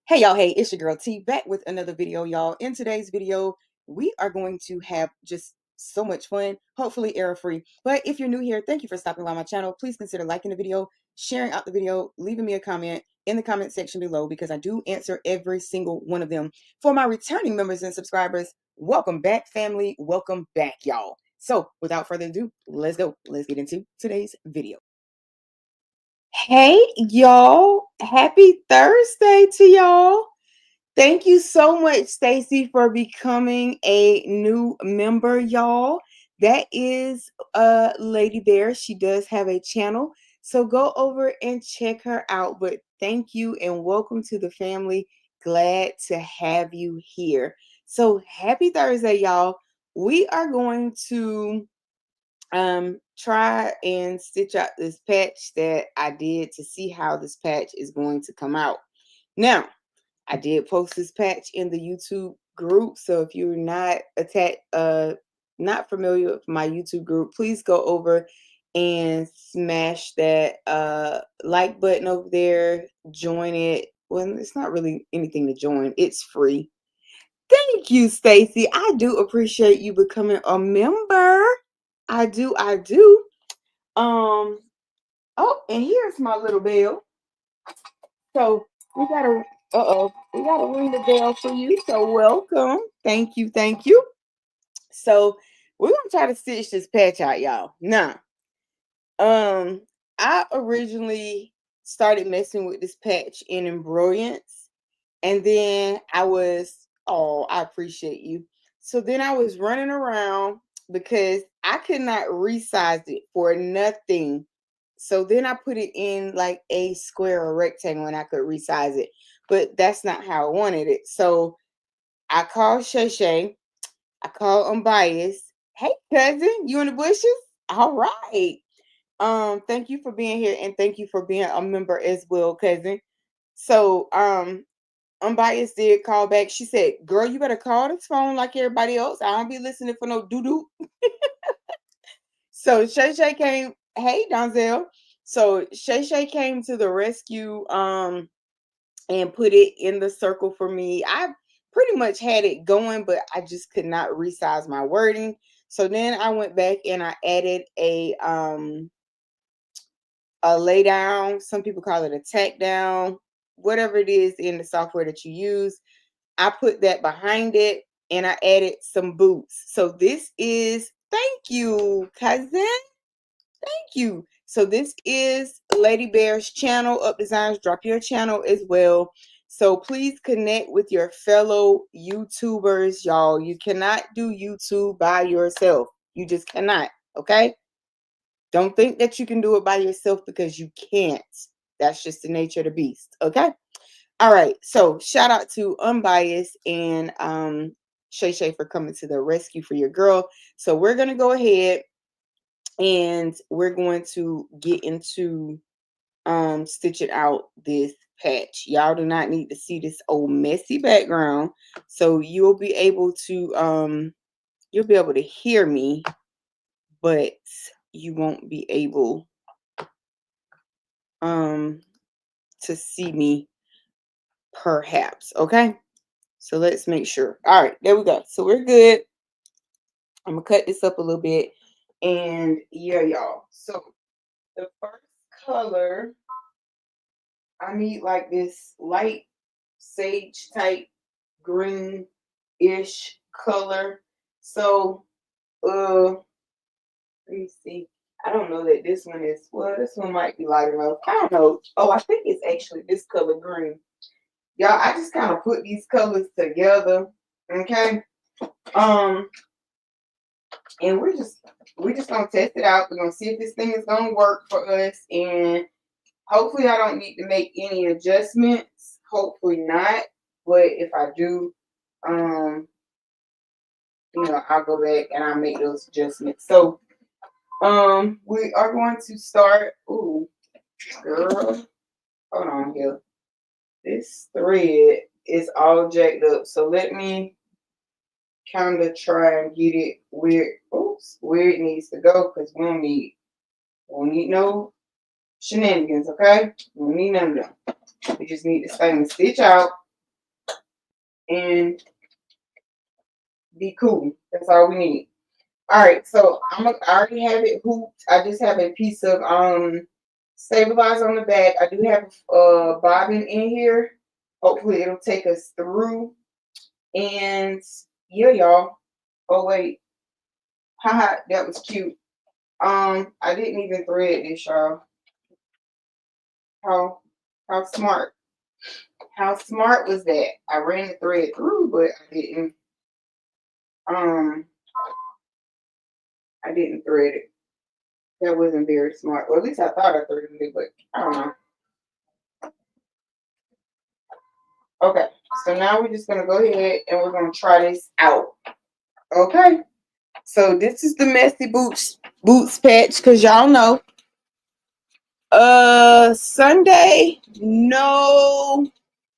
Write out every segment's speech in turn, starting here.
Hey y'all, hey, it's your girl T back with another video, y'all. In today's video, we are going to have just so much fun, hopefully error-free. But if you're new here, thank you for stopping by my channel. Please consider liking the video, sharing out the video, leaving me a comment in the comment section below because I do answer every single one of them. For my returning members and subscribers, welcome back, family. Welcome back, y'all. So without further ado, let's go. Let's get into today's video. Hey, y'all. Happy Thursday to y'all. Thank you so much, Stacy, for becoming a new member, y'all. That is Lady Bear. She does have a channel. So go over and check her out. But thank you and welcome to the family. Glad to have you here. So happy Thursday, y'all. We are going to try and stitch out this patch that I did to see how this patch is going to come out. Now, I did post this patch in the YouTube group, so if you're not familiar with my YouTube group, please go over and smash that like button over there, join it. Well, it's not really anything to join, it's free. Thank you, Stacy. I do appreciate you becoming a member. I do. Oh, and here's my little bell. So we gotta ring the bell for you. So welcome. Thank you, thank you. So we're gonna try to stitch this patch out, y'all. Now, I originally started messing with this patch in Embroyance, and then I appreciate you. So then I was running around because I could not resize it for nothing. So then I put it in like a square or rectangle and I could resize it. But that's not how I wanted it. So I called Shay Shay. I called Unbiased. Hey cousin, you in the bushes? All right. Thank you for being here and thank you for being a member as well, cousin. So Unbiased did call back. She said, girl, you better call this phone like everybody else. I don't be listening for no doo-doo. So Shay Shay came. Hey, Donzel. So Shay Shay came to the rescue and put it in the circle for me. I pretty much had it going, but I just could not resize my wording. So then I went back and I added a lay down. Some people call it a tack down, whatever it is in the software that you use. I put that behind it and I added some boots. So this is, thank you, cousin. Thank you. So this is Lady Bear's channel, Up Designs. Drop your channel as well. So please connect with your fellow YouTubers, y'all. You cannot do YouTube by yourself. You just cannot, okay? Don't think that you can do it by yourself because you can't. That's just the nature of the beast, okay? All right. So shout out to Unbiased and Shay Shay for coming to the rescue for your girl. So we're going to go ahead and we're going to get into stitching out this patch. Y'all do not need to see this old messy background, so you'll be able to hear me, but you won't be able to see me perhaps. Okay, so let's make sure. All right, there we go. So we're good. I'm gonna cut this up a little bit, and yeah, y'all. So the first color, I need like this light sage type green-ish color. So let me see. I don't know that this one is, well, this one might be light enough. I don't know. Oh, I think it's actually this color green. Y'all, I just kind of put these colors together. Okay. And we're just gonna test it out. We're gonna see if this thing is gonna work for us. And hopefully I don't need to make any adjustments. Hopefully not. But if I do, I'll go back and I'll make those adjustments. So we are going to start. Ooh, girl, hold on here. This thread is all jacked up. So let me kind of try and get it where it needs to go, because we don't need no shenanigans, okay? We don't need none of them. We just need this thing to stitch out and be cool. That's all we need. All right, so I already have it hooped. I just have a piece of stabilizer on the back. I do have bobbin in here. Hopefully it'll take us through. And yeah, y'all. Oh wait. Haha, that was cute. I didn't even thread this, y'all. How smart. How smart was that? I ran the thread through, but um I didn't thread it. That wasn't very smart. Well, at least I thought I threaded it, but I don't know. Okay, so now we're just gonna go ahead and we're gonna try this out. Okay, so this is the messy boots patch, because y'all know. Sunday, no,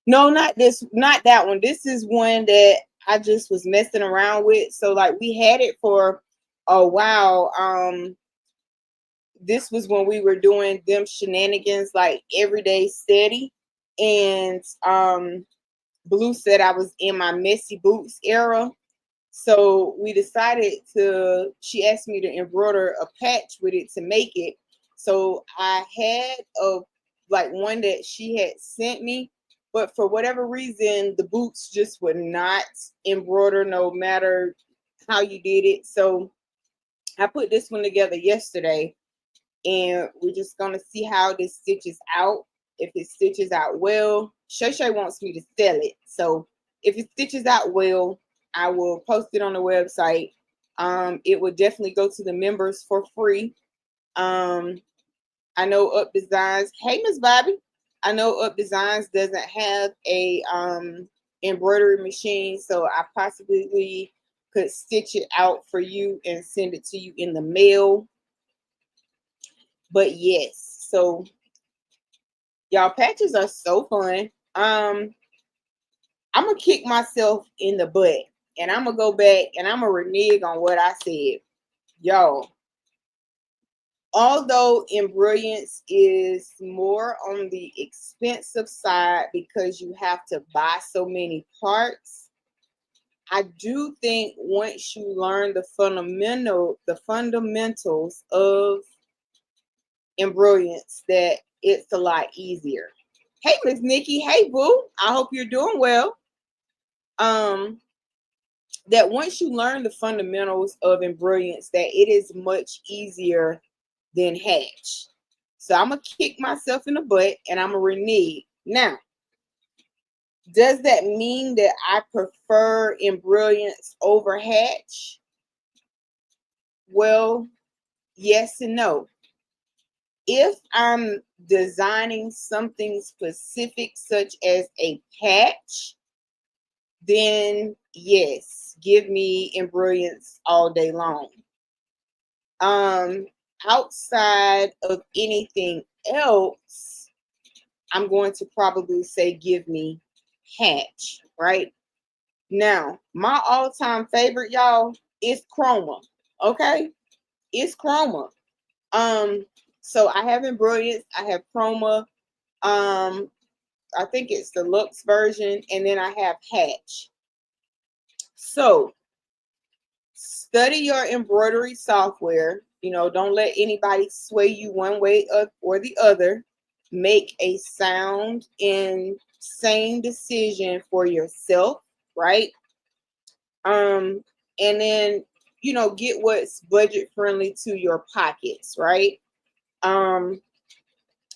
not this, not that one. This is one that I just was messing around with. So like we had it for a while. This was when we were doing them shenanigans like everyday steady, and Blue said I was in my messy boots era. So we decided she asked me to embroider a patch with it to make it. So I had like one that she had sent me, but for whatever reason, the boots just would not embroider no matter how you did it. So I put this one together yesterday, and we're just going to see how this stitches out. If it stitches out well, Shay Shay wants me to sell it. So if it stitches out well, I will post it on the website. It will definitely go to the members for free. I know Up Designs. Hey, Miss Bobby. I know Up Designs doesn't have a embroidery machine, so I possibly could stitch it out for you and send it to you in the mail. But yes, so y'all, patches are so fun. I'm gonna kick myself in the butt, and I'm gonna go back and I'm gonna renege on what I said. Y'all, although Embrilliance is more on the expensive side because you have to buy so many parts, I do think once you learn the fundamentals of Embrilliance, that it's a lot easier. Hey, Miss Nikki. Hey, boo. I hope you're doing well. That once you learn the fundamentals of Embrilliance, that it is much easier than Hatch. So I'm gonna kick myself in the butt and I'm gonna renege. Now, does that mean that I prefer Embrilliance over Hatch? Well, yes and no. If I'm designing something specific, such as a patch, then yes, give me Embrilliance all day long. Outside of anything else, I'm going to probably say give me Hatch, right? Now, my all-time favorite, y'all, is Chroma. Okay? It's Chroma. So I have Embrilliance, I have Chroma, I think it's the Luxe version, and then I have Hatch. So study your embroidery software. You know, don't let anybody sway you one way or the other. Make a sound and sane decision for yourself, right? And then, you know, get what's budget friendly to your pockets, right?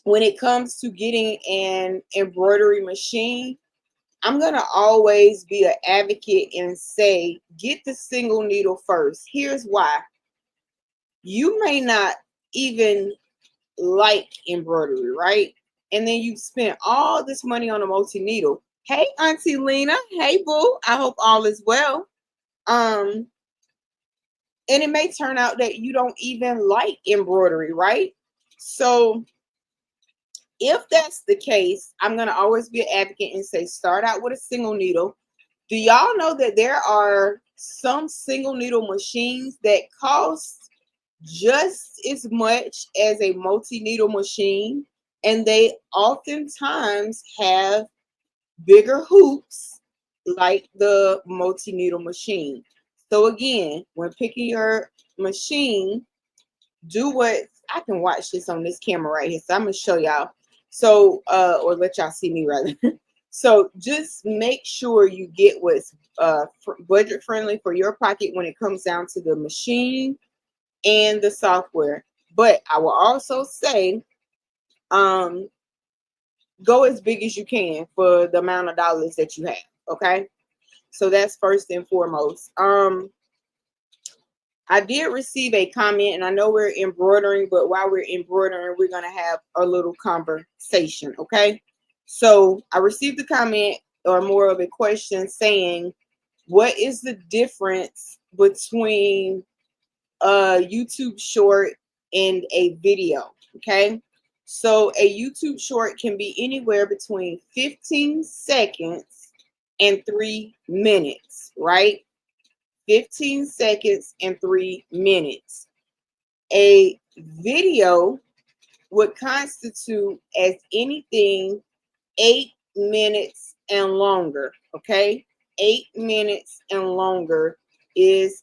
When it comes to getting an embroidery machine, I'm going to always be an advocate and say, get the single needle first. Here's why. You may not even like embroidery, right? And then you spent all this money on a multi-needle. Hey, Auntie Lena. Hey, boo. I hope all is well. And it may turn out that you don't even like embroidery, right? So if that's the case, I'm going to always be an advocate and say, start out with a single needle. Do y'all know that there are some single needle machines that cost just as much as a multi-needle machine, and they oftentimes have bigger hoops like the multi-needle machine. So again, when picking your machine, do what I can watch this on this camera right here. So I'm gonna show y'all. So or let y'all see me rather. So just make sure you get what's budget friendly for your pocket when it comes down to the machine and the software. But I will also say, go as big as you can for the amount of dollars that you have. Okay, so that's first and foremost. I did receive a comment, and I know we're embroidering, but while we're embroidering, we're going to have a little conversation, okay? So I received a comment, or more of a question, saying, what is the difference between a YouTube short and a video, okay? So a YouTube short can be anywhere between 15 seconds and 3 minutes, right? 15 seconds and 3 minutes. A video would constitute as anything 8 minutes and longer. Okay, 8 minutes and longer is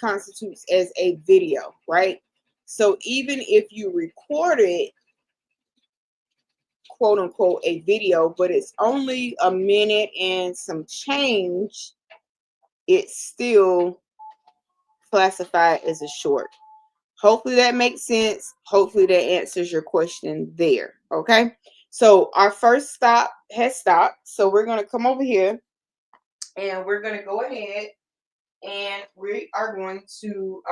constitutes as a video, right? So even if you record it, quote unquote, a video, but it's only a minute and some change, it's still classified as a short. Hopefully that makes sense. Hopefully that answers your question there. Okay. So our first stop has stopped. So we're going to come over here and we're going to go ahead and we are going to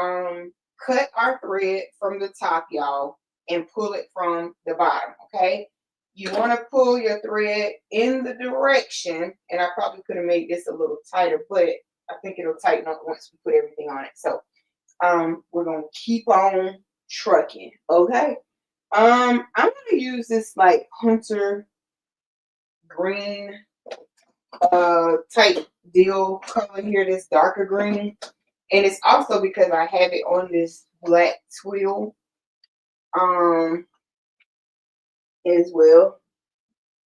cut our thread from the top, y'all, and pull it from the bottom. Okay. You want to pull your thread in the direction, and I probably could have made this a little tighter, but I think it'll tighten up once we put everything on it. So we're gonna keep on trucking. Okay. I'm gonna use this like hunter green type deal color here, this darker green. And it's also because I have it on this black twill as well.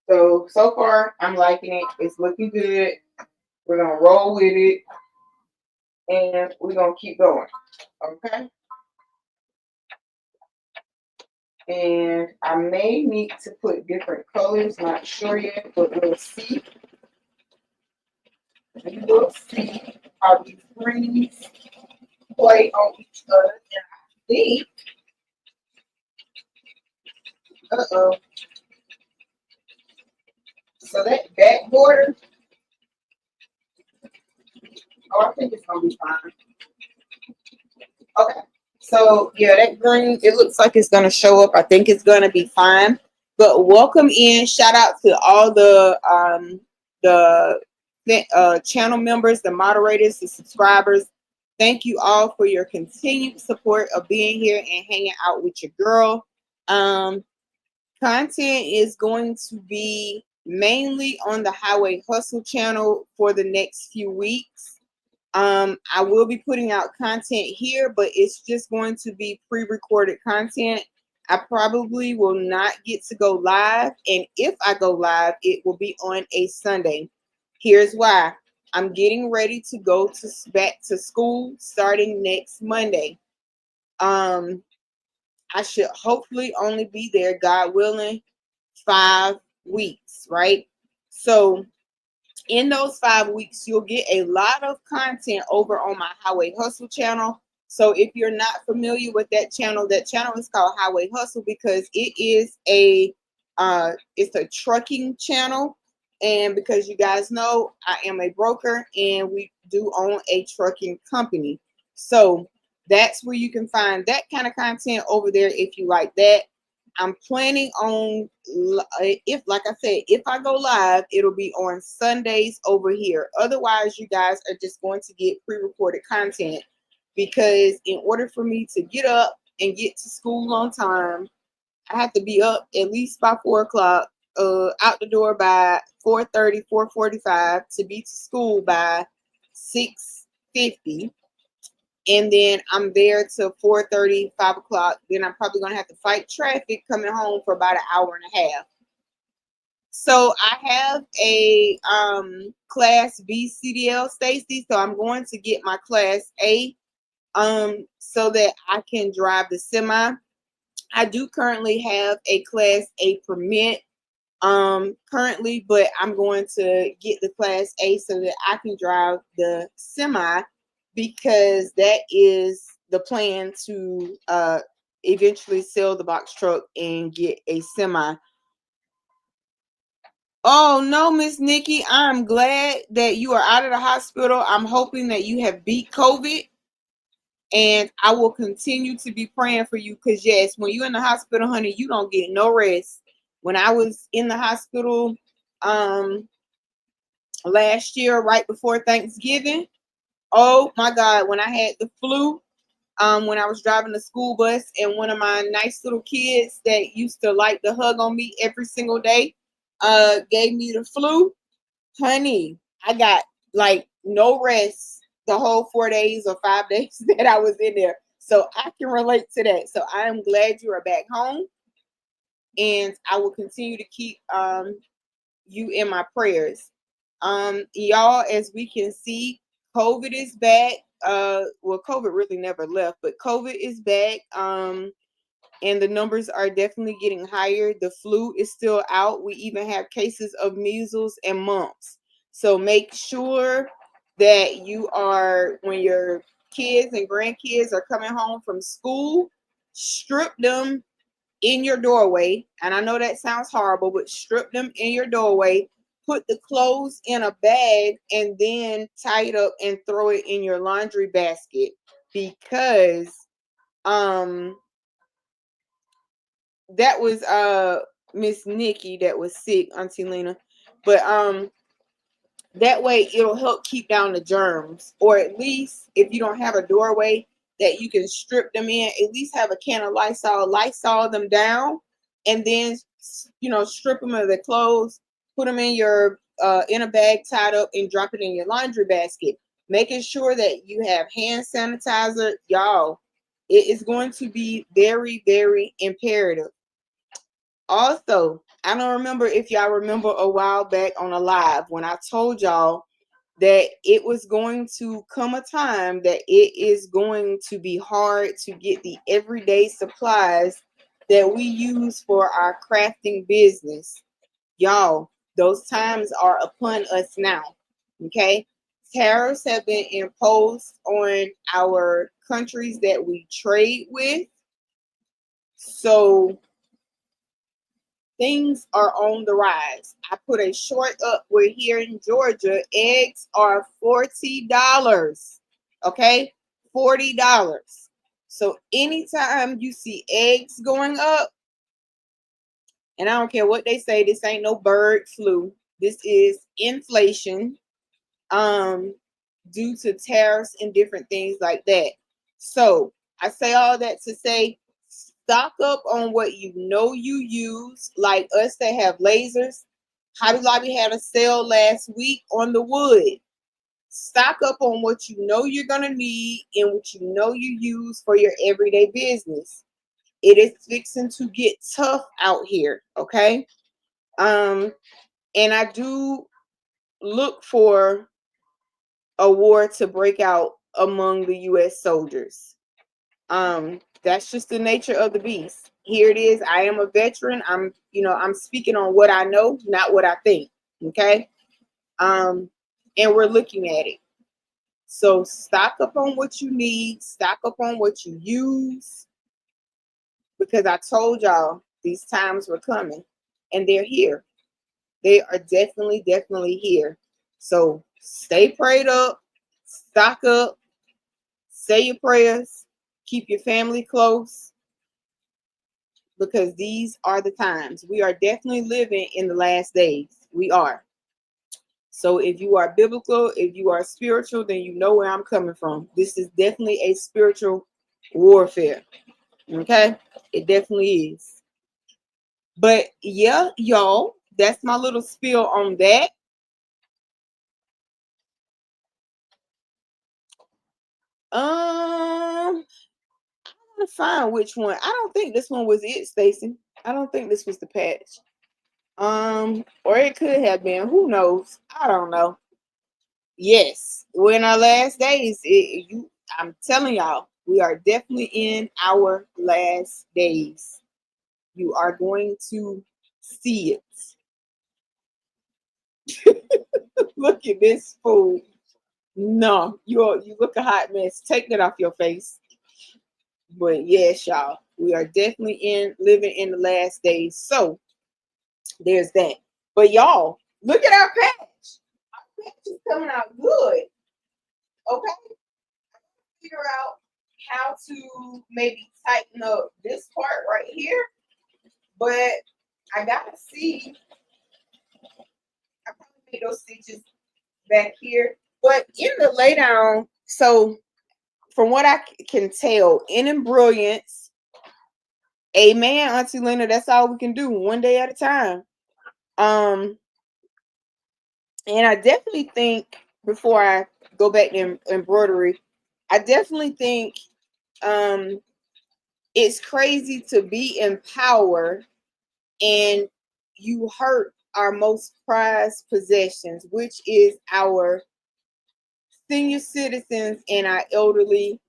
So far I'm liking it. It's looking good. We're gonna roll with it and we're gonna keep going. Okay. And I may need to put different colors, not sure yet, but we'll see. We will see how these greens play on each other. And I think, so that back border, I think it's gonna be fine. Okay. So yeah, that green, it looks like it's gonna show up. I think it's gonna be fine. But welcome in. Shout out to all the channel members, the moderators, the subscribers. Thank you all for your continued support of being here and hanging out with your girl. Content is going to be mainly on the Highway Hustle channel for the next few weeks. I will be putting out content here, but it's just going to be pre-recorded content. I probably will not get to go live, and if I go live, it will be on a Sunday. Here's why. I'm getting ready to go back to school starting next Monday. I should hopefully only be there, God willing, 5 weeks, right? So in those 5 weeks, you'll get a lot of content over on my Highway Hustle channel. So if you're not familiar with that channel is called Highway Hustle because it is it's a trucking channel. And because you guys know, I am a broker and we do own a trucking company. So that's where you can find that kind of content over there if you like that. I'm planning on, if like I said, if I go live, it'll be on Sundays over here. Otherwise, you guys are just going to get pre-recorded content because in order for me to get up and get to school on time, I have to be up at least by 4 o'clock, out the door by 4:30, 4:45 to be to school by 6:50. And then I'm there till 4:30, 5 o'clock. Then I'm probably going to have to fight traffic coming home for about an hour and a half. So I have a class B CDL, Stacy. So I'm going to get my class A so that I can drive the semi. I do currently have a class A permit currently, but I'm going to get the class A so that I can drive the semi, because that is the plan to eventually sell the box truck and get a semi. Oh no, Miss Nikki, I'm glad that you are out of the hospital. I'm hoping that you have beat COVID, and I will continue to be praying for you, because yes, when you're in the hospital, honey, you don't get no rest. When I was in the hospital last year, right before Thanksgiving, oh my God, when I had the flu, when I was driving the school bus, and one of my nice little kids that used to like to hug on me every single day gave me the flu, honey, I got like no rest the whole 4 days or 5 days that I was in there. So I can relate to that. So I am glad you are back home, and I will continue to keep you in my prayers. Y'all, as we can see, COVID is back. Well, COVID really never left, but COVID is back. And the numbers are definitely getting higher. The flu is still out. We even have cases of measles and mumps. So make sure that you are, when your kids and grandkids are coming home from school, strip them in your doorway. And I know that sounds horrible, but strip them in your doorway. Put the clothes in a bag and then tie it up and throw it in your laundry basket, because that was Miss Nikki that was sick, Auntie Lena. But that way it'll help keep down the germs. Or at least if you don't have a doorway that you can strip them in, at least have a can of Lysol them down, and then strip them of their clothes, put them in a bag tied up, and drop it in your laundry basket. Making sure that you have hand sanitizer, y'all. It is going to be very, very imperative. Also, I don't remember if y'all remember a while back on a live when I told y'all that it was going to come a time that it is going to be hard to get the everyday supplies that we use for our crafting business. Y'all, those times are upon us now. Okay? Tariffs have been imposed on our countries that we trade with. So things are on the rise. I put a short up where here in Georgia, eggs are $40. Okay? $40. So anytime you see eggs going up, and I don't care what they say, this ain't no bird flu. This is inflation due to tariffs and different things like that. So I say all that to say, stock up on what you know you use, like us that have lasers. Hobby Lobby had a sale last week on the wood. Stock up on what you know you're going to need and what you know you use for your everyday business. It is fixing to get tough out here, okay? And I do look for a war to break out among the U.S. soldiers. That's just the nature of the beast. Here it is. I am a veteran. I'm speaking on what I know, not what I think. Okay. And we're looking at it. So stock up on what you need, stock up on what you use, because I told y'all these times were coming, and they're here. They are definitely, definitely here. So stay prayed up, stock up, say your prayers, keep your family close, because these are the times. We are definitely living in the last days. We are. So if you are biblical, if you are spiritual, then you know where I'm coming from. This is definitely a spiritual warfare. Okay? It definitely is. But yeah, y'all, that's my little spiel on that. I'm gonna find which one. I don't think this one was it, Stacy. I don't think this was the patch. Or it could have been. Who knows? I don't know. Yes, we're in our last days. I'm telling y'all, we are definitely in our last days. You are going to see it. Look at this fool. No, you look a hot mess. Take that off your face. But yes, y'all, we are definitely living in the last days. So there's that. But y'all, look at our patch. Our patch is coming out good. Okay. Figure out how to maybe tighten up this part right here. But I gotta see. I probably make those stitches back here. But in the lay down, so from what I can tell, in Brilliance, amen, Auntie Lena, that's all we can do, one day at a time. And I definitely think, before I go back to embroidery, I definitely think it's crazy to be in power and you hurt our most prized possessions, which is our senior citizens and our elderly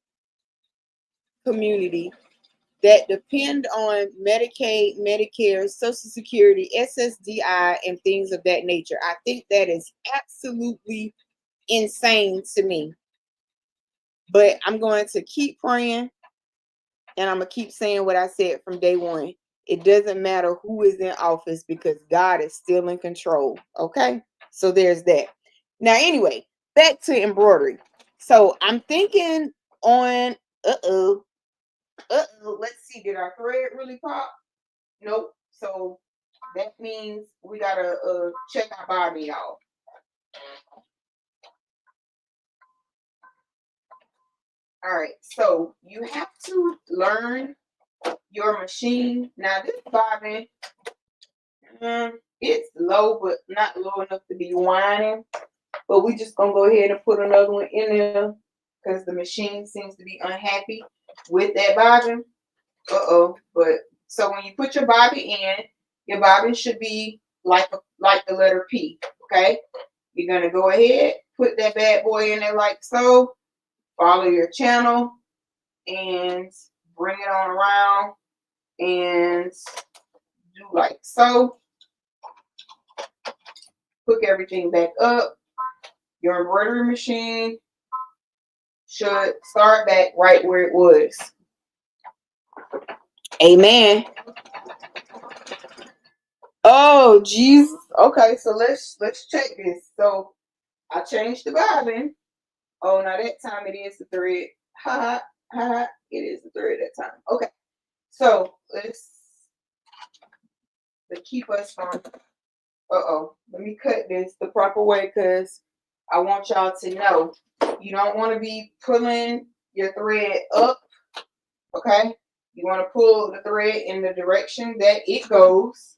community that depend on Medicaid, Medicare, Social Security, SSDI, and things of that nature. I think that is absolutely insane to me. But I'm going to keep praying, and I'm going to keep saying what I said from day one. It doesn't matter who is in office because God is still in control. Okay? So there's that. Now, anyway, back to embroidery. So I'm thinking on, let's see, did our thread really pop? Nope. So that means we gotta check our bobby, y'all. All right, so you have to learn your machine. Now this bobbin, it's low, but not low enough to be whining. But we just gonna go ahead and put another one in there because the machine seems to be unhappy with that bobbin. But so when you put your bobbin in, your bobbin should be like the letter P. Okay, you're gonna go ahead, put that bad boy in there like so. Follow your channel and bring it on around and do like so. Hook everything back up. Your embroidery machine should start back right where it was. Amen. Oh Jesus. Okay, so let's check this. So I changed the bobbin. Oh, now that time it is the thread. Ha ha. It is the thread that time. Okay. So let's keep us from. Let me cut this the proper way because I want y'all to know you don't want to be pulling your thread up. Okay. You want to pull the thread in the direction that it goes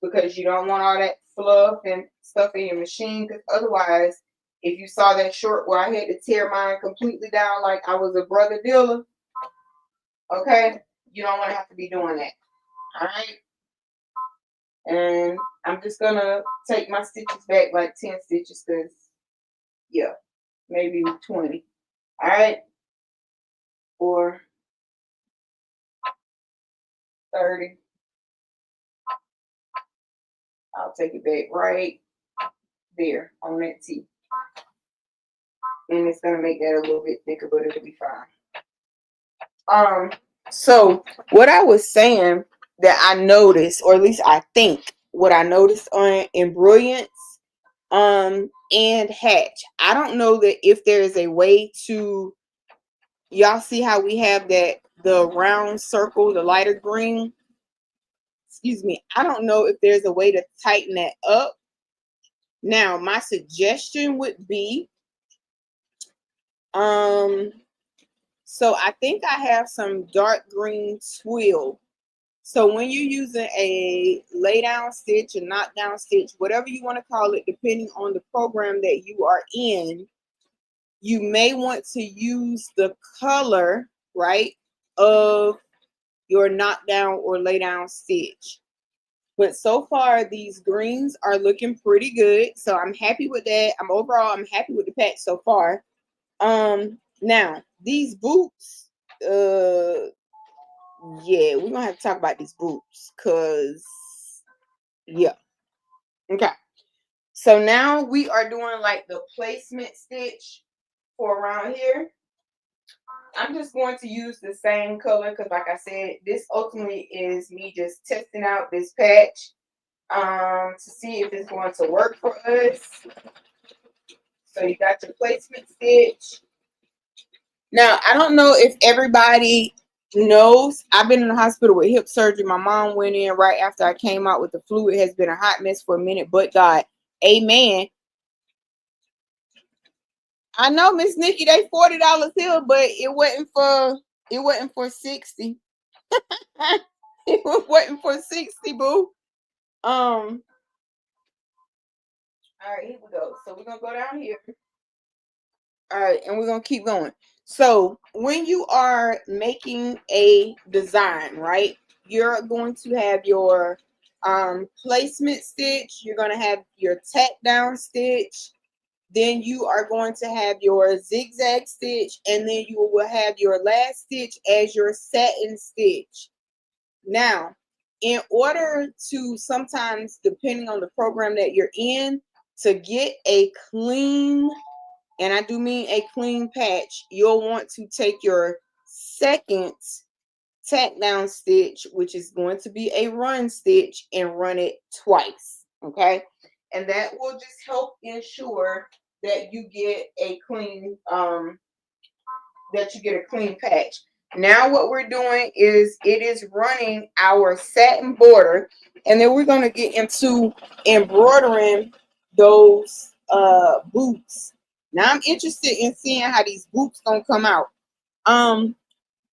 because you don't want all that fluff and stuff in your machine. Because otherwise, if you saw that short where I had to tear mine completely down like I was a brother dealer, okay, you don't want to have to be doing that. All right. And I'm just going to take my stitches back like 10 stitches because, yeah, maybe 20. All right. Or 30. I'll take it back right there on that T. And it's going to make that a little bit thicker, but it'll be fine. So what I was saying that I noticed, or at least I think what I noticed on Embrilliance and Hatch, I don't know that if there is a way to, y'all see how we have that the round circle, the lighter green, excuse me, I don't know if there's a way to tighten that up. Now my suggestion would be so I think I have some dark green twill. So when you're using a lay down stitch, a knockdown stitch, whatever you want to call it, depending on the program that you are in, you may want to use the color, right, of your knockdown or lay down stitch. But so far, these greens are looking pretty good. So I'm happy with that. I'm happy with the patch so far. Now these boots, yeah, we're gonna have to talk about these boots, cause yeah. Okay. So now we are doing like the placement stitch for around here. I'm just going to use the same color because, like I said, this ultimately is me just testing out this patch to see if it's going to work for us. So you got your placement stitch. Now, I don't know if everybody knows, I've been in the hospital with hip surgery. My mom went in right after I came out with the flu. It has been a hot mess for a minute, but God, amen. I know, Miss Nikki, they $40 here, but it wasn't for 60. It wasn't for 60, boo. All right, here we go. So we're gonna go down here. All right, and we're gonna keep going. So when you are making a design, right, you're going to have your placement stitch, you're gonna have your tack down stitch, then you are going to have your zigzag stitch, and then you will have your last stitch as your satin stitch. Now, in order to, sometimes depending on the program that you're in, to get a clean, and I do mean a clean patch, you'll want to take your second tack down stitch, which is going to be a run stitch, and run it twice. Okay, and that will just help ensure that you get a clean patch. Now what we're doing is it is running our satin border, and then we're going to get into embroidering those boots. Now I'm interested in seeing how these boots gonna come out.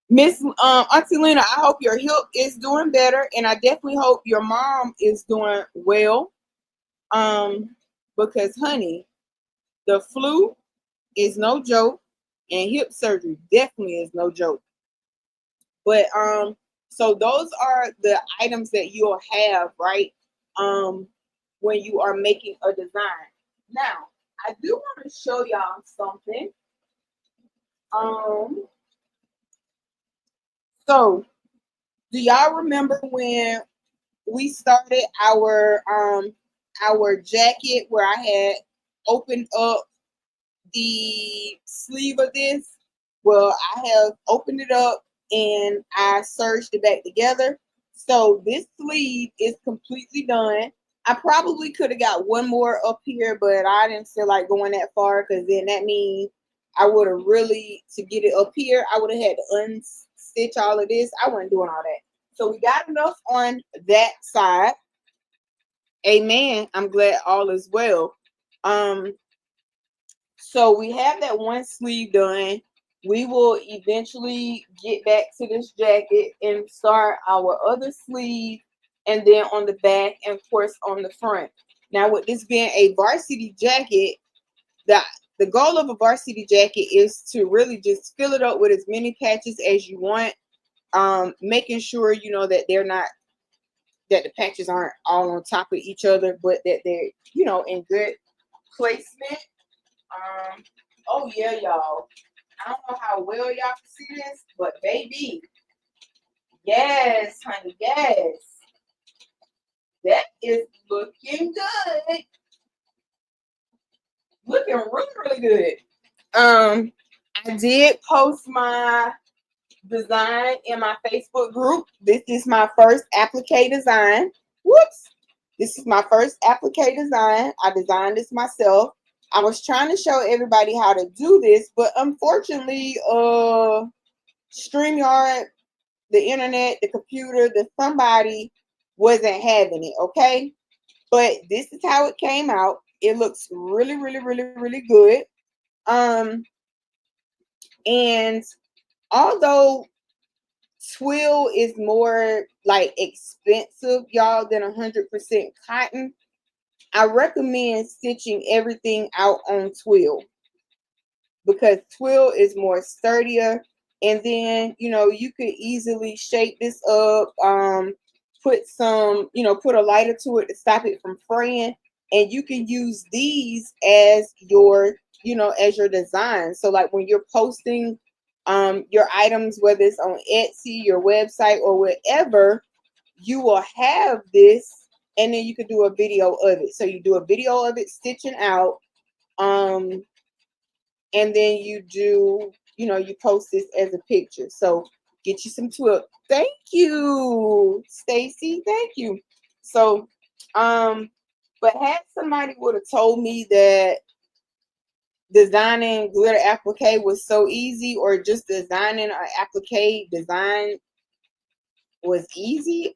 Miss Auntie Lena, I hope your hip is doing better, and I definitely hope your mom is doing well. Because honey, the flu is no joke, and hip surgery definitely is no joke. But so those are the items that you'll have, right? When you are making a design. Now, I do want to show y'all something. So do y'all remember when we started our jacket where I had opened up the sleeve of this? Well, I have opened it up and I serged it back together. So this sleeve is completely done. I probably could have got one more up here, but I didn't feel like going that far, because then that means I would have really, to get it up here, I would have had to unstitch all of this. I wasn't doing all that. So we got enough on that side. Amen. I'm glad all is well. So we have that one sleeve done. We will eventually get back to this jacket and start our other sleeve, and then on the back, and of course on the front. Now, with this being a varsity jacket, the goal of a varsity jacket is to really just fill it up with as many patches as you want, making sure you know that that the patches aren't all on top of each other, but that they're in good placement. Oh yeah, y'all. I don't know how well y'all can see this, but baby, yes, honey, yes, that is looking good. Looking really, really good. I did post my design in my Facebook group. This is my first applique design. Whoops. This is my first applique design. I designed this myself. I was trying to show everybody how to do this, but unfortunately, StreamYard, the internet, the computer, somebody wasn't having it, okay? But this is how it came out. It looks really, really, really, really good. And although twill is more like expensive, y'all, than 100% cotton, I recommend stitching everything out on twill, because twill is more sturdier, and then you could easily shape this up. put some, put a lighter to it to stop it from fraying. And you can use these as your, as your design. So like when you're posting your items, whether it's on Etsy, your website, or wherever, you will have this, and then you could do a video of it. So you do a video of it stitching out, and then you do, you post this as a picture. So get you some twill. Thank you, Stacy. Thank you. So, but had somebody would have told me that designing glitter applique was so easy, or just designing an applique design was easy,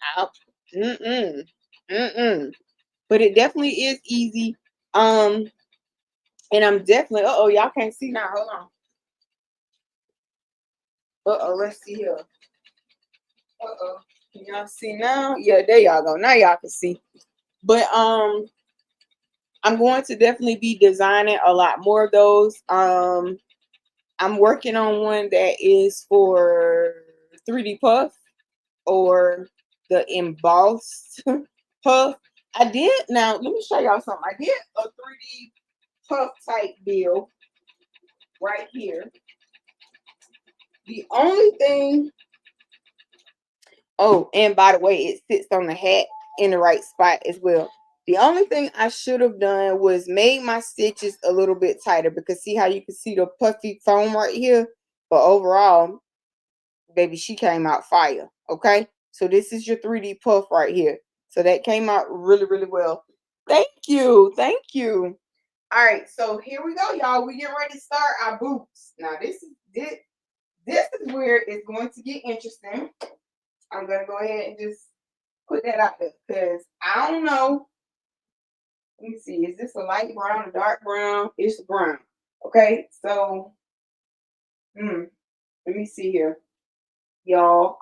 but it definitely is easy. And I'm definitely, y'all can't see now. Hold on. Let's see here. Can y'all see now? Yeah, there y'all go. Now y'all can see. But I'm going to definitely be designing a lot more of those. I'm working on one that is for 3D puff, or the embossed puff. Now let me show y'all something. I did a 3D puff type deal right here. The only thing, and by the way, it sits on the hat in the right spot as well. The only thing I should have done was made my stitches a little bit tighter, because see how you can see the puffy foam right here? But overall, baby, she came out fire. Okay, so this is your 3D puff right here. So that came out really, really well. Thank you. All right, so here we go, y'all. We get ready to start our boots. Now this is where it's going to get interesting. I'm gonna go ahead and just put that out there, because I don't know. Let me see. Is this a light brown, a dark brown? It's brown. Okay, so let me see here, y'all.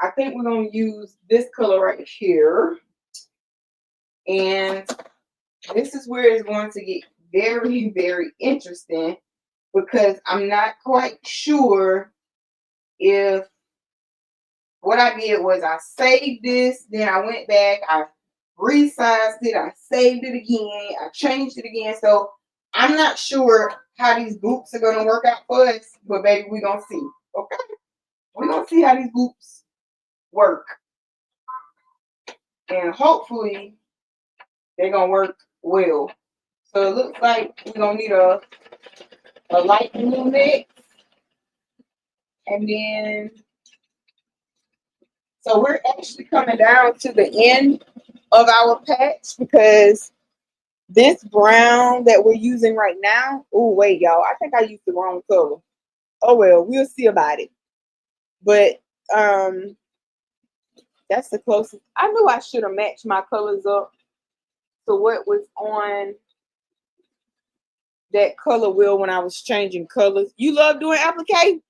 I think we're gonna use this color right here, and this is where it's going to get very, very interesting, because I'm not quite sure if what I did was I saved this, then I went back, I resized it, I saved it again, I changed it again. So I'm not sure how these boots are going to work out for us, but baby, we're going to see. Okay? We're going to see how these boots work. And hopefully they're going to work well. So it looks like we're going to need a light blue mix. And then, so we're actually coming down to the end of our patch, because this brown that we're using right now, oh wait, y'all, I think I used the wrong color. Oh well, we'll see about it. But that's the closest. I knew I should have matched my colors up to what was on that color wheel when I was changing colors. You love doing applique?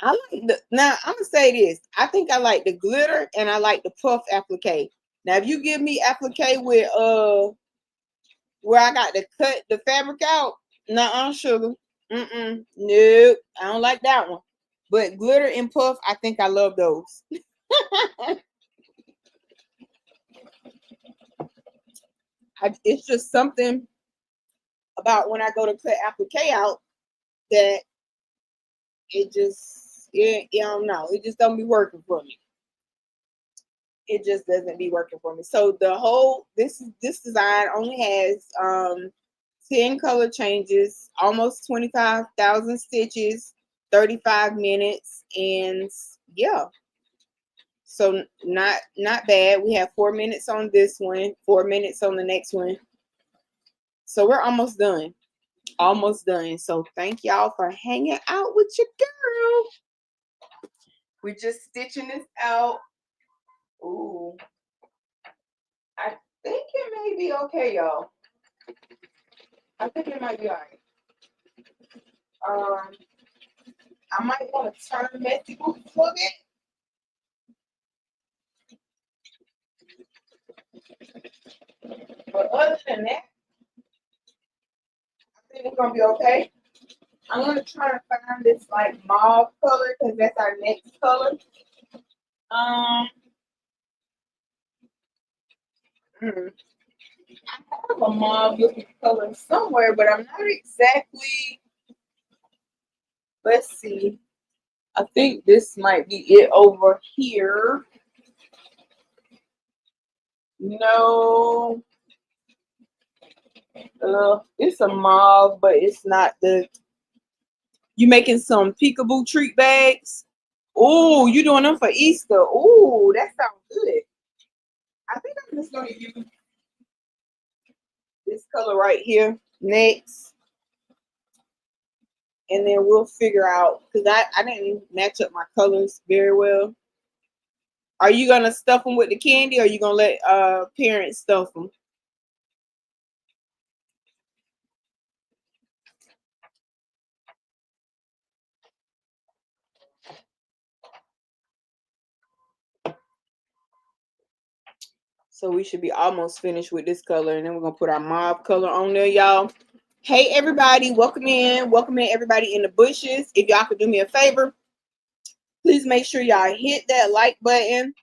I like now I'm gonna say this. I think I like the glitter and I like the puff applique. Now if you give me applique with where I got to cut the fabric out, nuh-uh, sugar. Nope, I don't like that one. But glitter and puff, I think I love those. It's just something about when I go to cut applique out that it just, I don't know. It just don't be working for me. It just doesn't be working for me. So the whole, this design only has 10 color changes, almost 25,000 stitches, 35 minutes, and yeah. So not bad. We have 4 minutes on this one, 4 minutes on the next one. So we're almost done. Almost done. So thank y'all for hanging out with your girl. We're just stitching this out. Ooh. I think it may be okay, y'all. I think it might be all right. I might want to turn Messy Boots a bit. But other than that, I think it's gonna be okay. I'm gonna try to find this like mauve color, because that's our next color. I have a mauve looking color somewhere, but I'm not exactly. Let's see. I think this might be it over here. No, it's a mauve, but it's not the. You making some peekaboo treat bags? Oh, you doing them for Easter? Oh, that sounds good. I think I'm just gonna use this color right here next, and then we'll figure out because I didn't match up my colors very well. Are you gonna stuff them with the candy, or are you gonna let parents stuff them? So we should be almost finished with this color, and then we're gonna put our mauve color on there, y'all. Hey everybody, welcome in everybody in the bushes. If y'all could do me a favor, please make sure y'all hit that like button.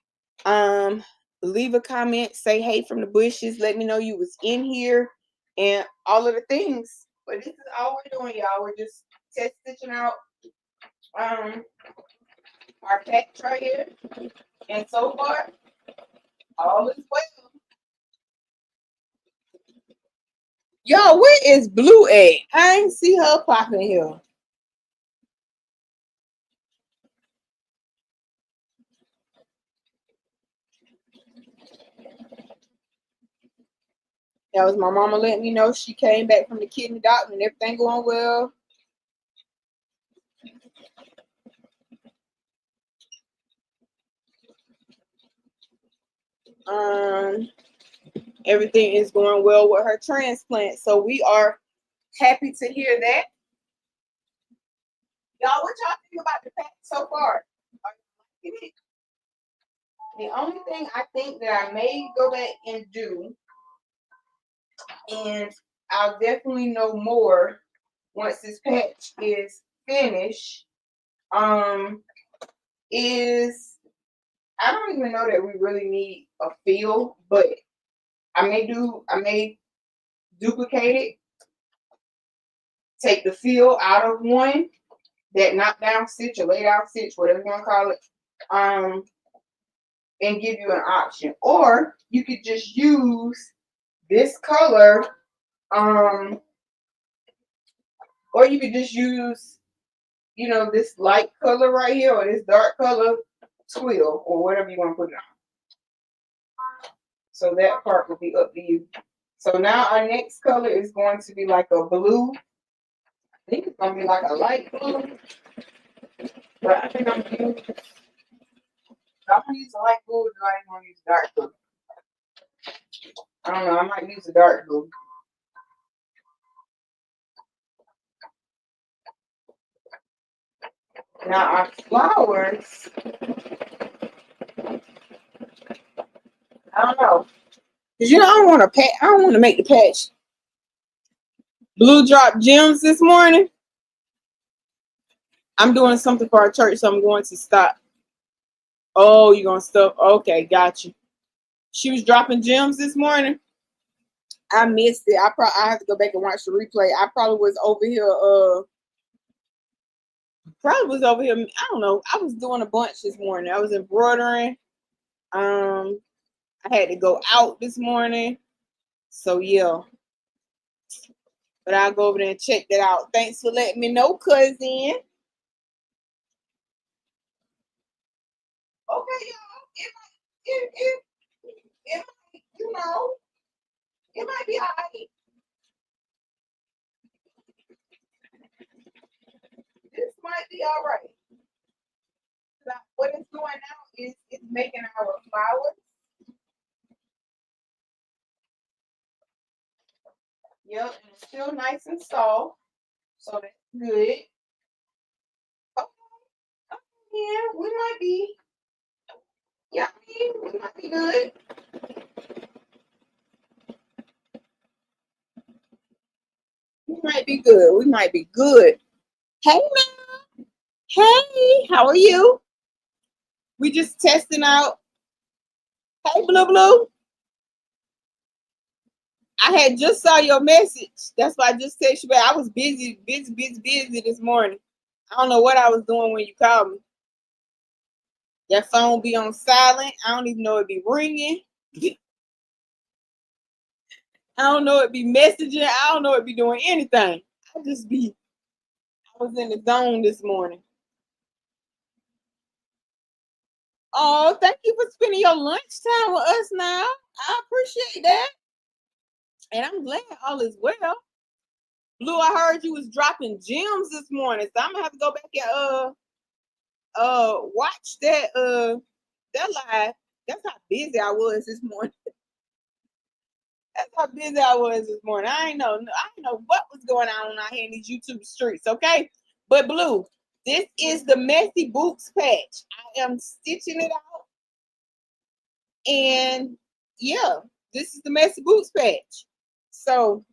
Leave a comment, say hey from the bushes, let me know you was in here, and all of the things. But this is all we're doing, y'all. We're just test stitching out our patch right here, and so far all is well. Yo, where is Blue at? I ain't see her popping here. That was my mama letting me know she came back from the kidney doctor and everything going well. Everything is going well with her transplant. So we are happy to hear that. Y'all, what y'all think about the pack so far? Are you liking it? The only thing I think that I may go back and do, and I'll definitely know more once this patch is finished, is I don't even know that we really need a fill, but I may duplicate it, take the fill out of one, that knockdown stitch or lay down stitch, whatever you want to call it, and give you an option. Or you could just use this color, or you could just use, this light color right here or this dark color twill or whatever you want to put it on. So that part will be up to you. So now our next color is going to be like a blue. I think it's going to be like a light blue. But I think I'm going to use a light blue, or do I want to use dark blue? I don't know. I might use a dark blue. Now our flowers, I don't know. Cause I don't want to I don't want to make the patch. Blue drop gems this morning. I'm doing something for our church, so I'm going to stop. Oh, you're gonna stop? Okay, got you. She was dropping gems this morning. I missed it. I have to go back and watch the replay. I probably was over here. I don't know. I was doing a bunch this morning. I was embroidering. I had to go out this morning. So yeah. But I'll go over there and check that out. Thanks for letting me know, cousin. Okay, y'all. It might, it might be all right. This might be all right. What it's doing now is it's making our flowers. Yep, and it's still nice and soft. So that's good. Okay, yeah, we might be. Yeah, we might be good. We might be good. We might be good. Hey, man. Hey, how are you? We just testing out. Hey, Blue Blue. I had just saw your message. That's why I just texted you back. I was busy this morning. I don't know what I was doing when you called me. That phone be on silent. I don't even know it be ringing. I don't know it be messaging. I don't know it be doing anything. I was in the zone this morning. Oh, thank you for spending your lunchtime with us now. I appreciate that. And I'm glad all is well. Blue, I heard you was dropping gems this morning, so I'm gonna have to go back and watch that live. That's how busy I was this morning. That's how busy I was this morning. I ain't know what was going on out here in these YouTube streets, okay? But Blue, this is the Messy Boots patch. I am stitching it out. And yeah, this is the Messy Boots patch. So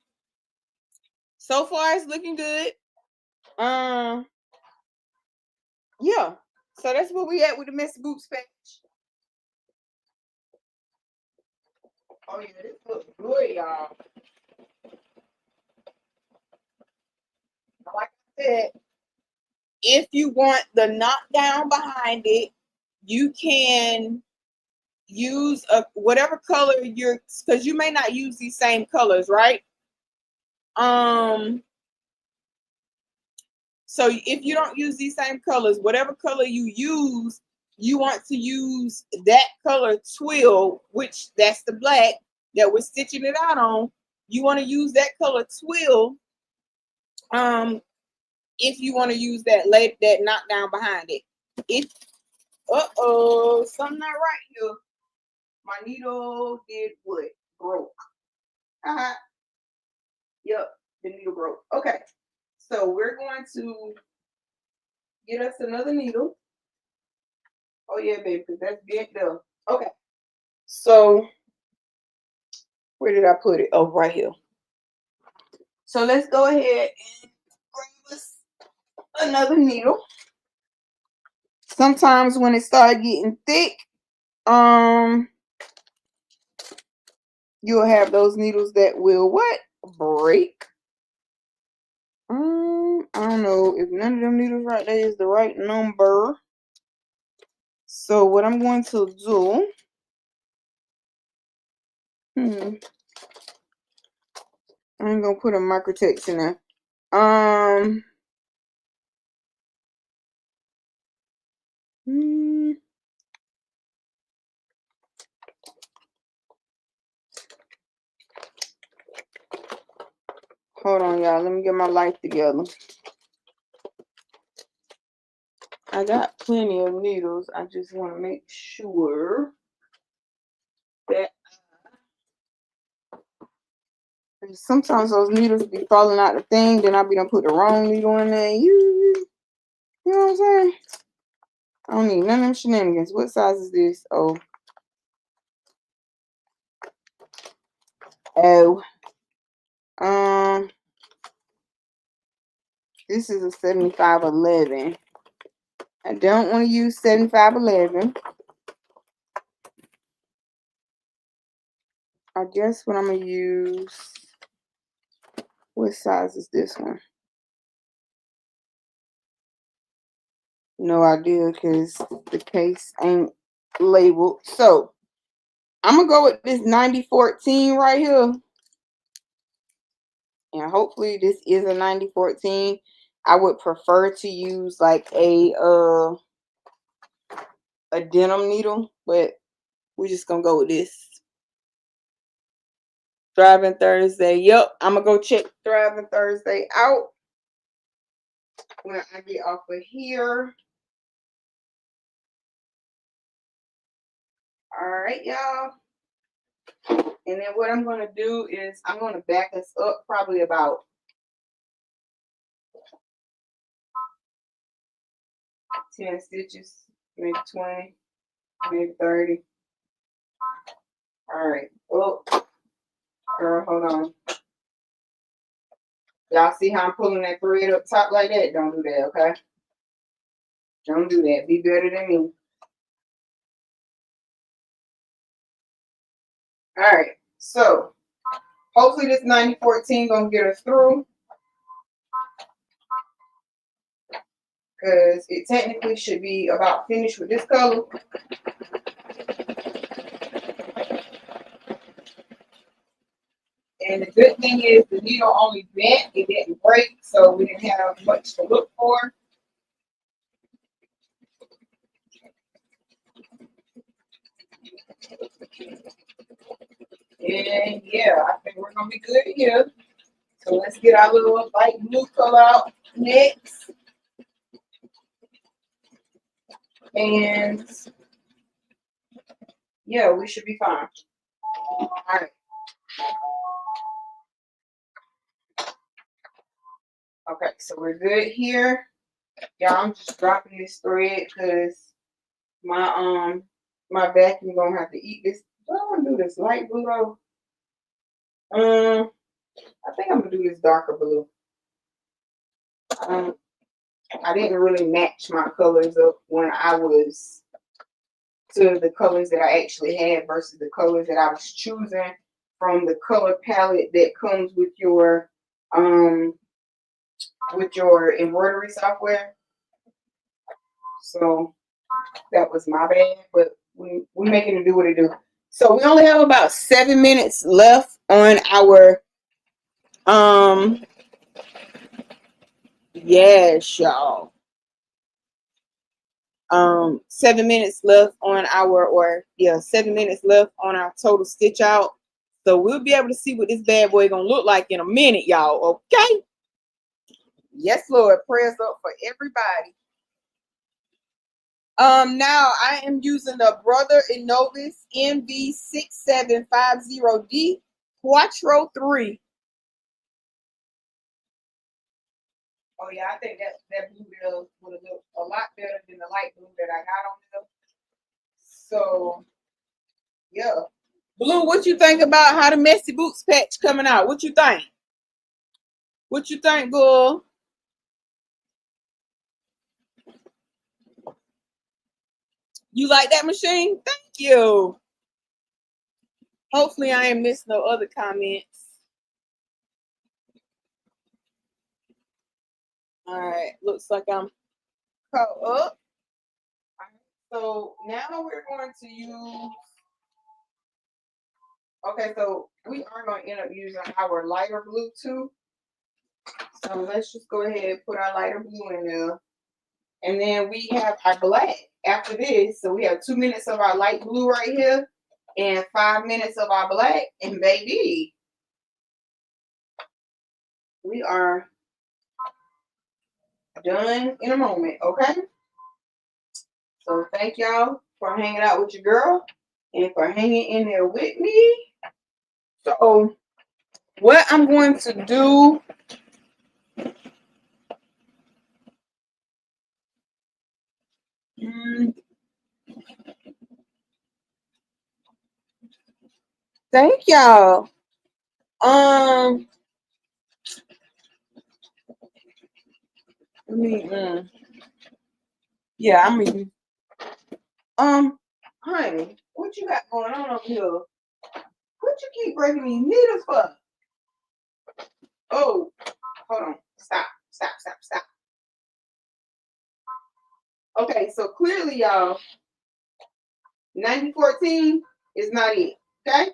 far it's looking good. Yeah. So that's where we at with the Messy Boots patch. Oh yeah, this looks good, y'all. Like I said, if you want the knockdown behind it, you can use whatever color because you may not use these same colors, right? So if you don't use these same colors, whatever color you use, you want to use that color twill, which that's the black that we're stitching it out on. You want to use that color twill. If you want to use that knockdown behind it. Something not right here. My needle did what? Broke. Yep, the needle broke. Okay, so we're going to get us another needle. Oh yeah, baby, because that's bent up. Okay, so where did I put it? Oh, right here. So let's go ahead and grab us another needle. Sometimes when it starts getting thick, you'll have those needles that will what? Break. I don't know if none of them needles right there is the right number. So what I'm going to do, I'm gonna put a Microtex in there. Hold on, y'all. Let me get my life together. I got plenty of needles. I just want to make sure that sometimes those needles be falling out the thing, then I'll be gonna put the wrong needle in there. You know what I'm saying? I don't need none of them shenanigans. What size is this? Oh. This is a 7511. I don't want to use 7511. I guess what I'm gonna use. What size is this one? No idea because the case ain't labeled. So I'm gonna go with this 9014 right here. And hopefully this is a 9014. I would prefer to use like a denim needle, but we're just gonna go with this. Thriving Thursday. Yep, I'm gonna go check Thriving Thursday out when I get off of here. All right, y'all. And then what I'm gonna do is I'm gonna back us up probably about 10 stitches, maybe 20, maybe 30. All right. Oh, girl, hold on. Y'all see how I'm pulling that thread up top like that? Don't do that, okay? Don't do that. Be better than me. All right. So Hopefully this 9014 gonna get us through, because it technically should be about finished with this color. And the good thing is the needle only bent, it didn't break, so we didn't have much to look for. And yeah, I think we're gonna be good here. So let's get our little light blue color out next. And yeah, we should be fine. All right. Okay, so we're good here. Y'all, I'm just dropping this thread because my vacuum gonna have to eat this. Do I want to do this light blue though? I think I'm gonna do this darker blue. I didn't really match my colors up when I was to the colors that I actually had versus the colors that I was choosing from the color palette that comes with your embroidery software. So that was my bad, but we're making it do what it do. So we only have about 7 minutes left on our yes, y'all. 7 minutes left on our 7 minutes left on our total stitch out. So we'll be able to see what this bad boy gonna look like in a minute, y'all. Okay. Yes, Lord. Prayers up for everybody. Now I am using the Brother Innovis MV6750D Quattro 3. Oh yeah, I think that blue bill would have looked a lot better than the light blue that I got on there. So yeah. Blue, what you think about how the Messy Boots patch coming out? What you think? What you think, girl? You like that machine? Thank you. Hopefully I ain't missed no other comments. All right, looks like I'm caught up. So now we're going to use, okay, so we are going to end up using our lighter blue too. So let's just go ahead and put our lighter blue in there. And then we have our black after this. So we have 2 minutes of our light blue right here and 5 minutes of our black. And baby, we are done in a moment, okay? So thank y'all for hanging out with your girl and for hanging in there with me. So what I'm going to do, thank y'all. Yeah, I mean, honey, what you got going on up here? What you keep breaking these needles for? Oh, hold on. Stop. Okay, so clearly, y'all, 9014 is not it. Okay?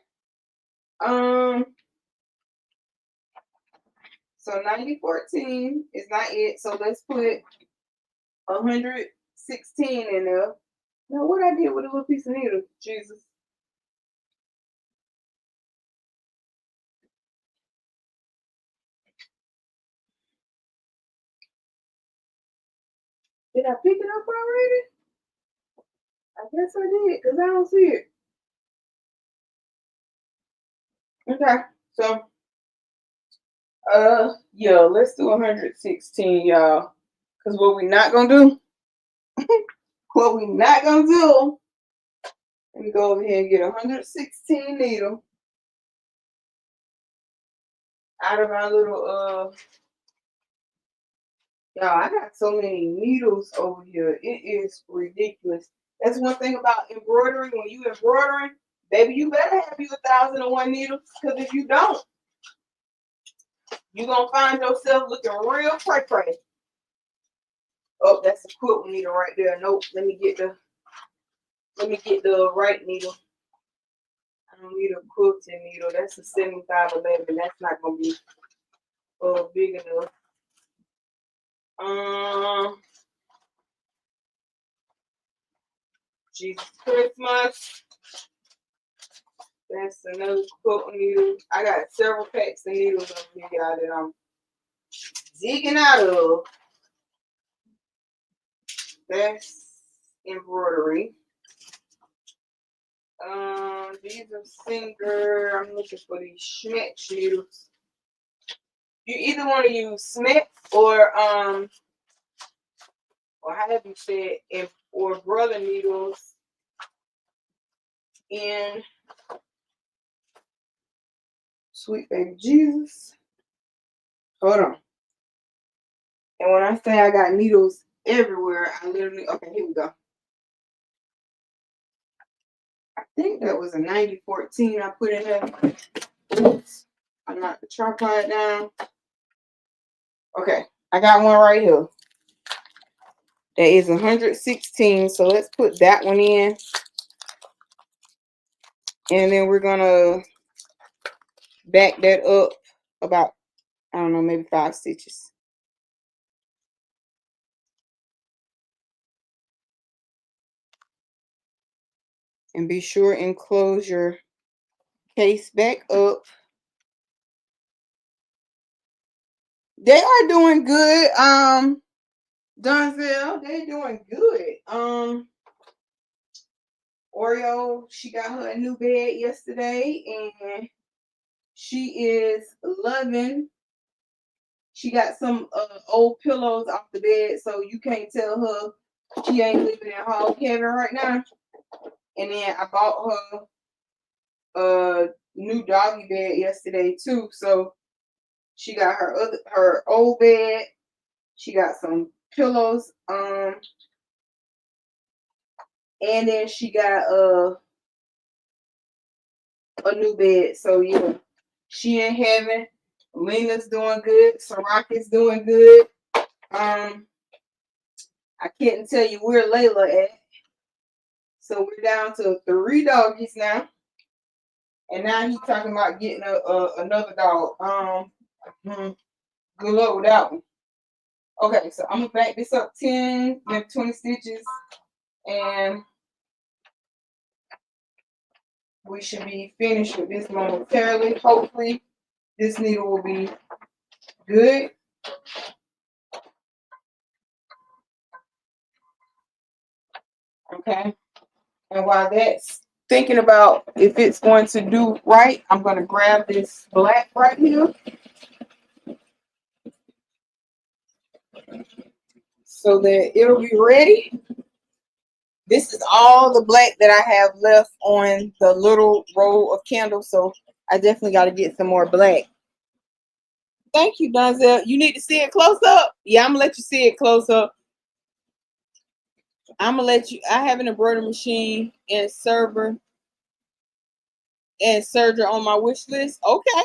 So 9014 is not it. So let's put 116 in there. Now, what I did with a little piece of needle, Jesus. Did I pick it up already? I guess I did, because I don't see it. Okay, so yeah, let's do 116, y'all. Because what we not gonna do, let me go over here and get 116 needle out of our little y'all, I got so many needles over here. It is ridiculous. That's one thing about embroidery. When you embroidering, baby, you better have you 1,001 needles. Because if you don't, you're gonna find yourself looking real cray-cray. Oh, that's a quilt needle right there. Nope, let me get the right needle. I don't need a quilting needle. That's a 7511. That's not gonna be big enough. Jesus Christmas. That's another quilting needle. I got several packs of needles over here, y'all, that I'm digging out of. That's embroidery. These are Singer. I'm looking for these Schmetz needles. You either want to use Schmetz or however you say it, or brother needles in Sweet Baby Jesus. Hold on. And when I say I got needles everywhere, I literally, okay, here we go. I think that was a 9014 I put in there. Oops. I knocked the tripod down. Okay, I got one right here. That is 116. So let's put that one in. And then we're gonna back that up about, I don't know, maybe 5 stitches. And be sure and close your case back up. They are doing good. Donzel, they're doing good. Oreo, she got her a new bed yesterday and she is loving. She got some old pillows off the bed, so you can't tell her she ain't living in hog heaven right now. And then I bought her a new doggy bed yesterday too. So she got her old bed. She got some pillows. And then she got a new bed. So yeah, she in heaven. Lena's doing good. Soraka's doing good. I can't tell you where Layla at. So we're down to 3 doggies now. And now he's talking about getting another dog. Good luck with that one. Okay, so I'm gonna back this up 10, maybe 20 stitches, and we should be finished with this momentarily. Hopefully, this needle will be good. Okay, and while that's thinking about if it's going to do right, I'm going to grab this black right here so that it'll be ready. This is all the black that I have left on the little roll of candles, so I definitely got to get some more black. Thank you, Donzel. You need to see it close up? Yeah, I'm going to let you see it close up. I'm going to let you, I have an embroidery machine and server and serger on my wish list. Okay.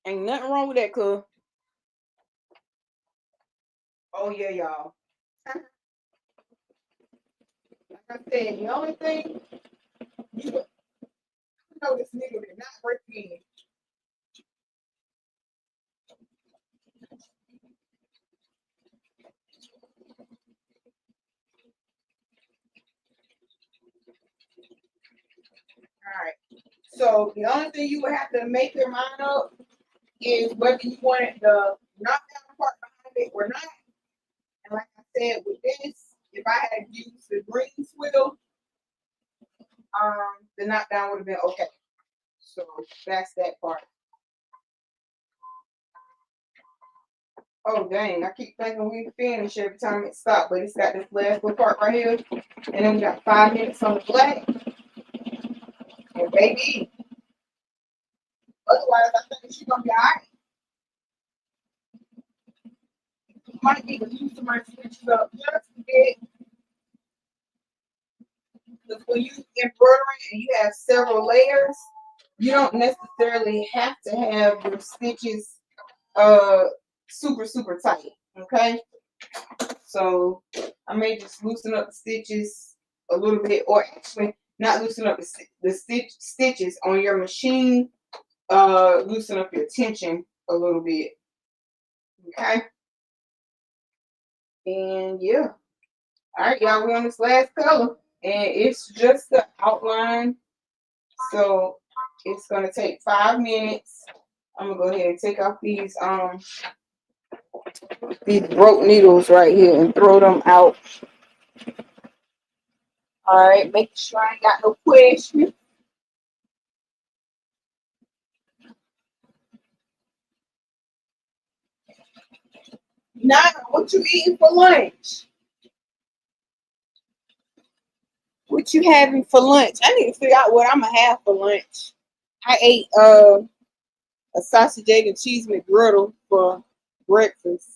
Ain't nothing wrong with that, cuz. Oh, yeah, y'all. Like I said, the only thing, you know this nigga did not break in. All right. So the only thing you would have to make your mind up is whether you wanted the knockdown part behind it or not. And like I said, with this, if I had used the green swivel, the knockdown would have been okay. So that's that part. Oh dang, I keep thinking we finish every time it stops, but it's got this last little part right here. And then we got 5 minutes on the black. And baby, otherwise I think she's gonna be alright. Might need to loosen my stitches up just a bit. Because when you embroidering and you have several layers, You don't necessarily have to have your stitches super tight. Okay, so I may just loosen up the stitches a little bit, or actually not loosen up the stitches on your machine. Loosen up your tension a little bit. Okay, and yeah. All right, y'all, we're on this last color, and it's just the outline, so it's gonna take 5 minutes. I'm gonna go ahead and take off these broke needles right here and throw them out. All right, make sure I ain't got no question. Now, what you eating for lunch? What you having for lunch? I need to figure out what I'm gonna have for lunch. I ate a sausage, egg, and cheese McGriddle for breakfast,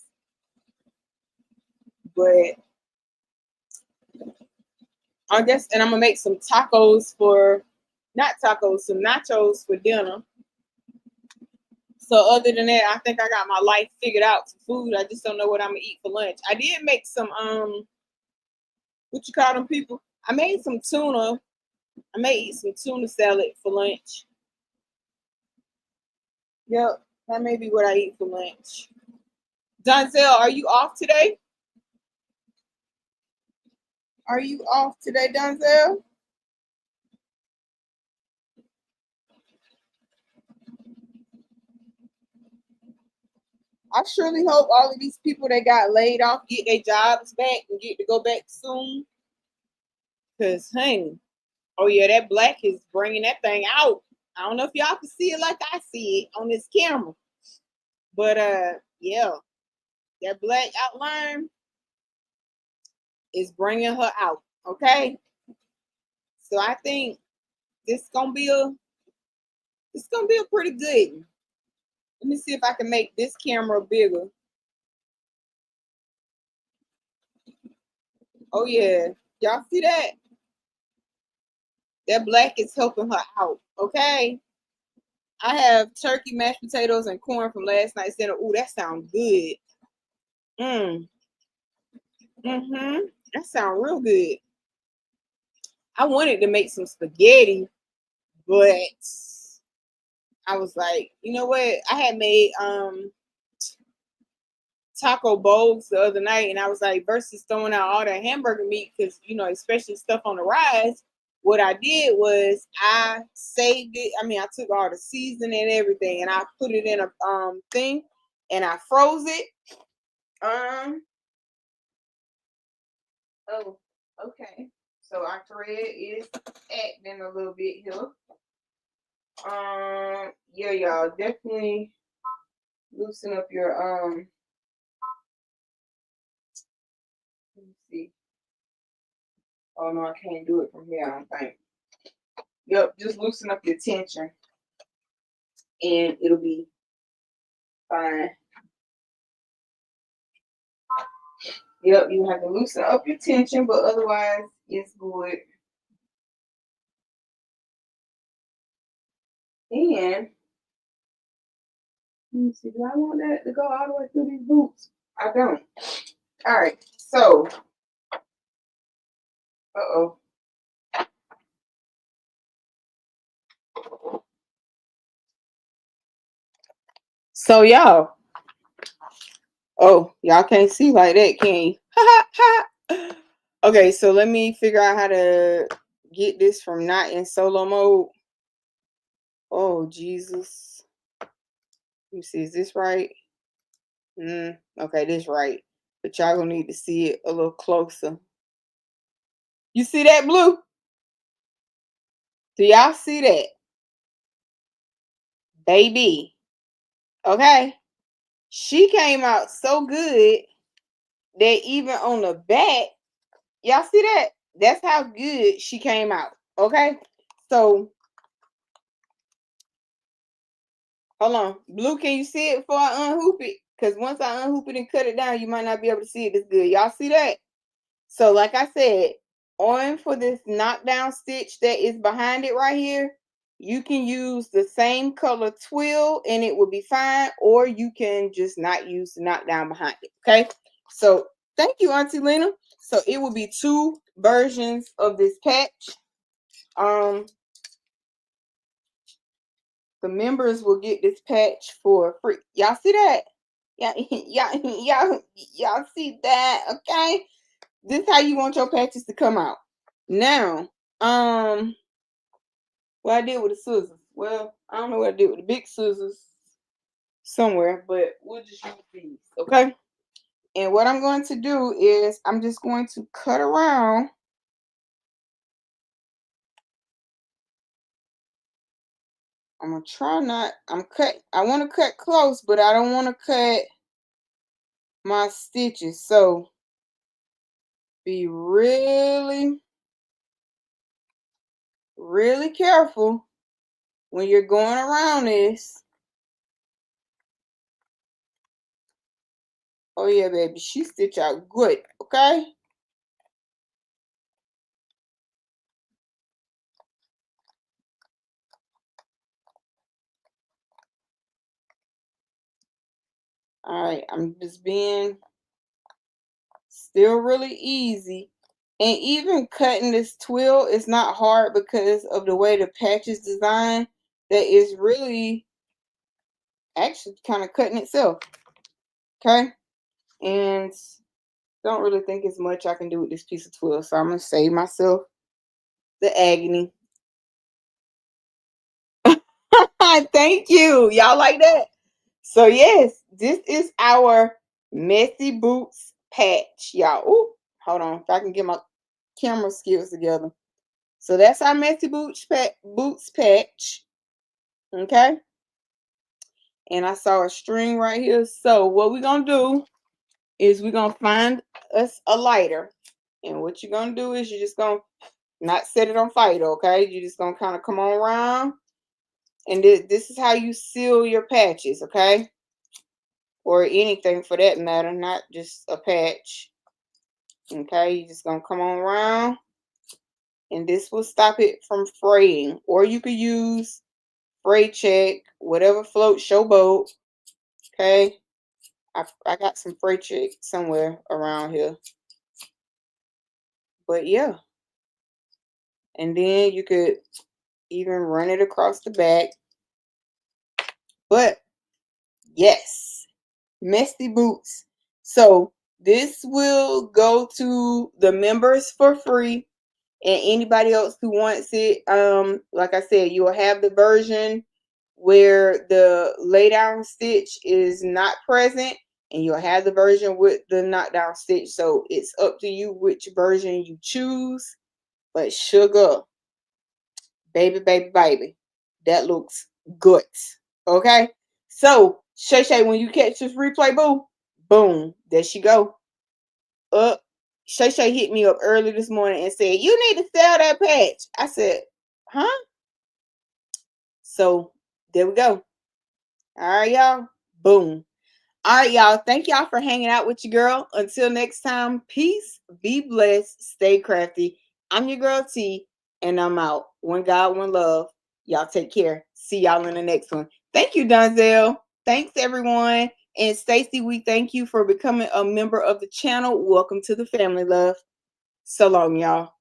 but I guess, and I'm gonna make some tacos for, not tacos, some nachos for dinner. So other than that, I think I got my life figured out for food. I just don't know what I'm gonna eat for lunch. I did make some what you call them people? I made some tuna. I may eat some tuna salad for lunch. Yep, that may be what I eat for lunch. Donzel, are you off today? Are you off today, Donzel? I surely hope all of these people that got laid off get their jobs back and get to go back soon. Because, honey, oh yeah, that black is bringing that thing out. I don't know if y'all can see it like I see it on this camera. But, yeah, that black outline is bringing her out, okay? So I think it's gonna be a pretty good. Let me see if I can make this camera bigger. Oh yeah, y'all see that? That black is helping her out, okay? I have turkey, mashed potatoes, and corn from last night's dinner. Ooh, that sounds good. That sounds real good. I wanted to make some spaghetti, but I was like, you know what? I had made taco bowls the other night, and I was like, versus throwing out all that hamburger meat, because especially stuff on the rise. What I did was I saved it. I mean, I took all the seasoning and everything, and I put it in a thing, and I froze it. Oh, okay. So our thread is acting a little bit here. Yeah, y'all definitely loosen up your let me see. Oh no, I can't do it from here, I don't think. Yep, just loosen up your tension and it'll be fine. Yep, you have to loosen up your tension, but otherwise it's good. And let me see, do I want that to go all the way through these boots? I don't. All right, so so y'all, y'all can't see like that, can you? Okay, so let me figure out how to get this from not in solo mode. Oh, Jesus. Let me see, is this right? Okay, this right. But y'all gonna need to see it a little closer. You see that, Blue? Do y'all see that? Baby. Okay. She came out so good that even on the back, y'all see that? That's how good she came out. Okay. So hold on. Blue, can you see it before I unhoop it? Because once I unhoop it and cut it down, you might not be able to see it as good. Y'all see that? So like I said, on for this knockdown stitch that is behind it right here, You can use the same color twill and it will be fine, or you can just not use the knockdown behind it. Okay, so thank you, Auntie Lena. So it will be 2 versions of this patch. The members will get this patch for free. Y'all see that? Y'all see that? Okay, this is how you want your patches to come out. Now, what I did with the scissors. Well, I don't know what I did with the big scissors somewhere, but we'll just use these, okay? And what I'm going to do is I'm just going to cut around. I'm gonna try not. I want to cut close, but I don't want to cut my stitches. So be really, really careful when you're going around this. Oh yeah, baby, she stitch out good, okay? All right, I'm just being still really easy. And even cutting this twill is not hard because of the way the patch is designed, that is really actually kind of cutting itself. Okay, and don't really think it's much I can do with this piece of twill, so I'm gonna save myself the agony. Thank you. Y'all like that? So yes, this is our Messy Boots patch, y'all. Ooh, hold on, if I can get my camera skills together. So that's our Messy Boots patch. Okay. And I saw a string right here. So what we're gonna do is we're gonna find us a lighter. And what you're gonna do is you're just gonna not set it on fire, okay? You're just gonna kind of come on around. And this is how you seal your patches, okay? Or anything for that matter, not just a patch. Okay, you're just gonna come on around. And this will stop it from fraying. Or you could use Fray Check, whatever floats your boat. Okay. I got some Fray Check somewhere around here. But yeah. And then you could even run it across the back. But yes, Messy Boots. So this will go to the members for free. And anybody else who wants it, like I said, you'll have the version where the lay down stitch is not present, and you'll have the version with the knockdown stitch. So it's up to you which version you choose. But sugar, baby, baby, baby, that looks good. Okay, so Shay Shay, when you catch this replay, boo, boom, there she go. Shay Shay hit me up early this morning and said, "You need to sell that patch." I said, "Huh?" So there we go. All right, y'all. Boom. All right, y'all. Thank y'all for hanging out with your girl. Until next time, peace, be blessed, stay crafty. I'm your girl T, and I'm out. One God, one love. Y'all take care. See y'all in the next one. Thank you, Donzel. Thanks, everyone. And Stacy, we thank you for becoming a member of the channel. Welcome to the family, love. So long, y'all.